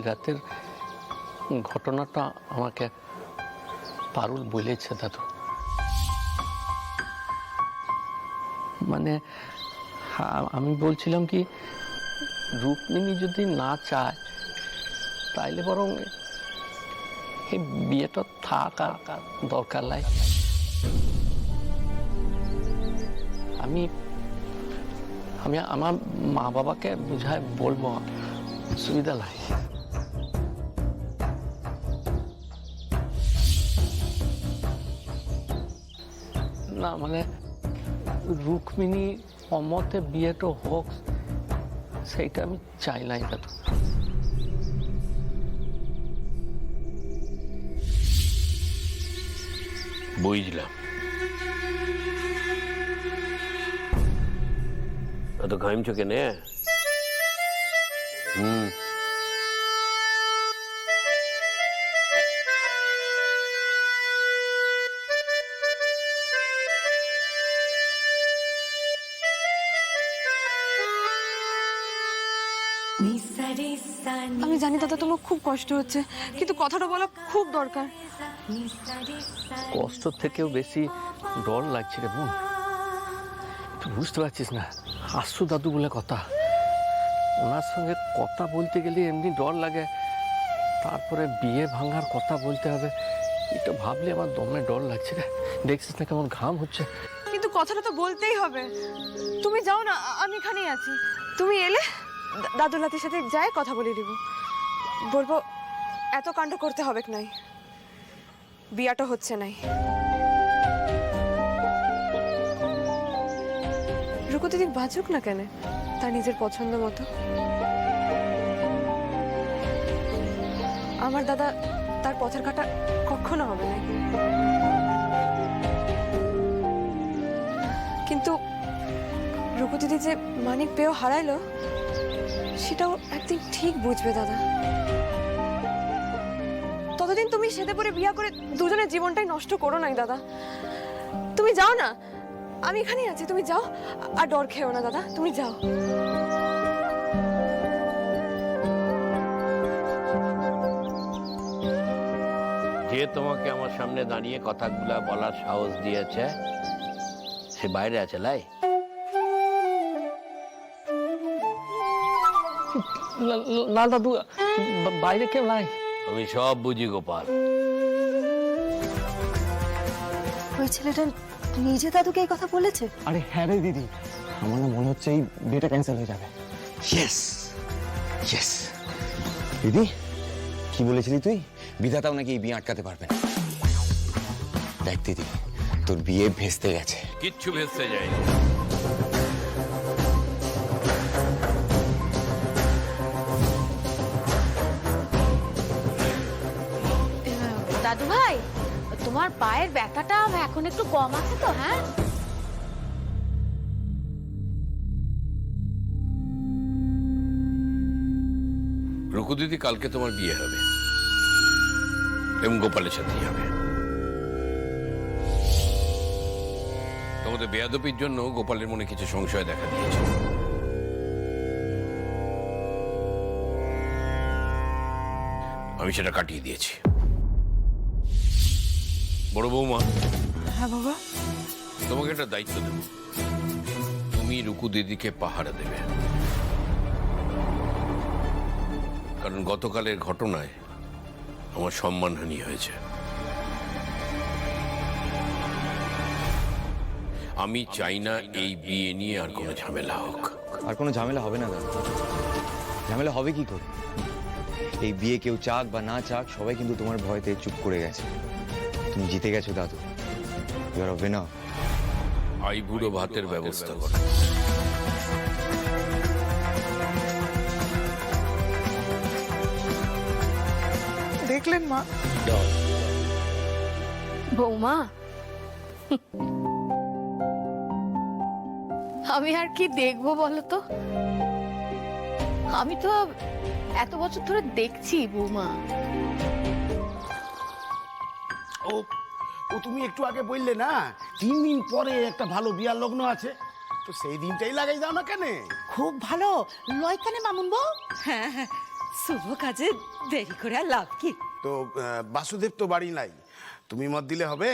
রাতের ঘটনাটা আমাকে পারুল বলেছে দাদু। মানে আমি বলছিলাম কি, রুক্মিণী যদি না চায় তাইলে বরং এই বিয়েটা থাক আর দরকার নাই। আমি আমি আমার মা বাবাকে বুঝায় বলবো, সুবিধা নাই। না মানে রুক্মিণী অমতে বিয়েটা হোক, সেইটা আমি চাই নাই দাদু। বুঝলাম, এত ঘামছো কেনে? আমি জানি দাদা তোমার খুব কষ্ট হচ্ছে, কিন্তু কথাটা বলা খুব দরকার। কষ্ট থেকেও বেশি ডর লাগছে রে বোন। তুই বুঝতে পারছিস না, আশু দাদু বলে কথা, ওনার সঙ্গে কথা বলতে গেলে এমনি ডর লাগে, তারপরে বিয়ে ভাঙার কথা বলতে হবে, এটা ভাবলে আমার দমে ডর লাগছে রে। দেখছিস না কেমন ঘাম হচ্ছে। কিন্তু কথাটা তো বলতেই হবে। তুমি যাও না, আমি এখানেই আছি। তুমি এলে দাদু লাতির সাথে যাই কথা বলে দিব, বলবো এত কাণ্ড করতে হবে নাই, বিয়াটা হচ্ছে নাই। রুকু দিদি বাঁচুক না কেন তার নিজের পছন্দ মতো। আমার দাদা তার পথের কাটা কখনো হবে না। কিন্তু রুকু দিদি যে মানিক পেয়েও হারাইলো, সেটাও একদিন ঠিক বুঝবে দাদা। ততদিন তুমি সেদে পরে বিয়া করে দুজনের জীবনটাই নষ্ট করো নাই দাদা। তুমি যাও না, আমি এখানেই আছি, তুমি যাও। আর ডর খেও না দাদা, তুমি যাও। যে তোমাকে আমার সামনে দাঁড়িয়ে কথাগুলা বলার সাহস দিয়েছে সে বাইরে আছে লাই? না দাদু, বাইরে কেউ নাই। আমি সব বুঝি গোপাল। ওই ছেলেটা নিজে দাদুকে এই কথা বলেছে? আরে হ্যাঁ রে দিদি, আমার না মনে হচ্ছে এই বিয়েটা ক্যান্সেল হয়ে যাবে। Yes yes. দিদি কি বলেছিলি তুই? বিধাতাও নাকি এই বিয়ে আটকাতে পারবে না। দেখ দিদি, তোর বিয়ে ভেস্তে গেছে। কিচ্ছু ভেস্তে যায়নি। দাদু ভাই, তোমার পায়ের ব্যথাটা এখন একটু কম আছে তো? হ্যাঁ, রুকু দিদি, কালকে তোমার বিয়ে হবে এবং গোপালের সাথেই হবে। তোমাদের বেয়াদবির জন্য গোপালের মনে কিছু সংশয় দেখা দিয়েছে। আমি সেটা কাটিয়ে দিয়েছি। বড় বৌমা, হ্যাঁ বাবা। তোমাকে একটা দায়িত্ব দেব, তুমি রুকু দিদিকে পাহারা দেবে। কারণ গতকালের ঘটনায় আমার সম্মানহানি হয়েছে। আমি চাই না এই বিয়ে নিয়ে আর কোনো ঝামেলা হোক। আর কোনো ঝামেলা হবে না দাদা। ঝামেলা হবে কি করে? এই বিয়ে কেউ চাক বা না চাক, সবাই কিন্তু তোমার ভয়তে চুপ করে গেছে। তুমি জিতে গেছো দাদু, ইউ আর আ উইনার। আই বুড়ো ভাতের ব্যবস্থা করো। দেখলেন মা? বৌমা, আমি আর কি দেখবো বলো তো? আমি তো এত বছর ধরে দেখছি বৌমা। ও ও তুমি একটু আগে বললে না 3 দিন পরে একটা ভালো বিয়ার লগ্ন আছে, তো সেই দিনটাই লাগাই দাও না কেন? খুব ভালো লয় কেন মামুন বউ? হ্যাঁ হ্যাঁ, শুভ কাজে দেরি করে আর লাভ কি? তো বাসুদেব তো বাড়ি নাই, তুমি মত দিলে হবে?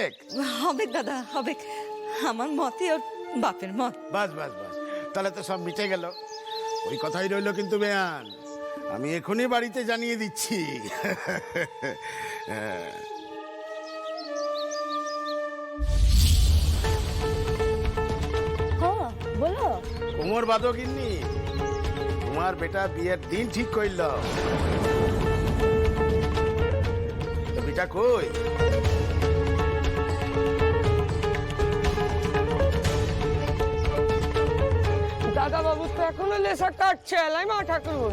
হবে দাদা, হবে। আমার মতে ওর বাপের মত। বাস বাস বাস, তাহলে তো সব মিটে গেল। ওই কথাই রইলো কিন্তু বেয়ান, আমি এখনই বাড়িতে জানিয়ে দিচ্ছি। বলো। কোমর বাদো গিন্নি, তোমার বেটা বিয়ের দিন ঠিক করল। তো বেটা কই? দাদা বাবু তো এখনো নেশা কাটছে, এলাই মা ঠাকুর।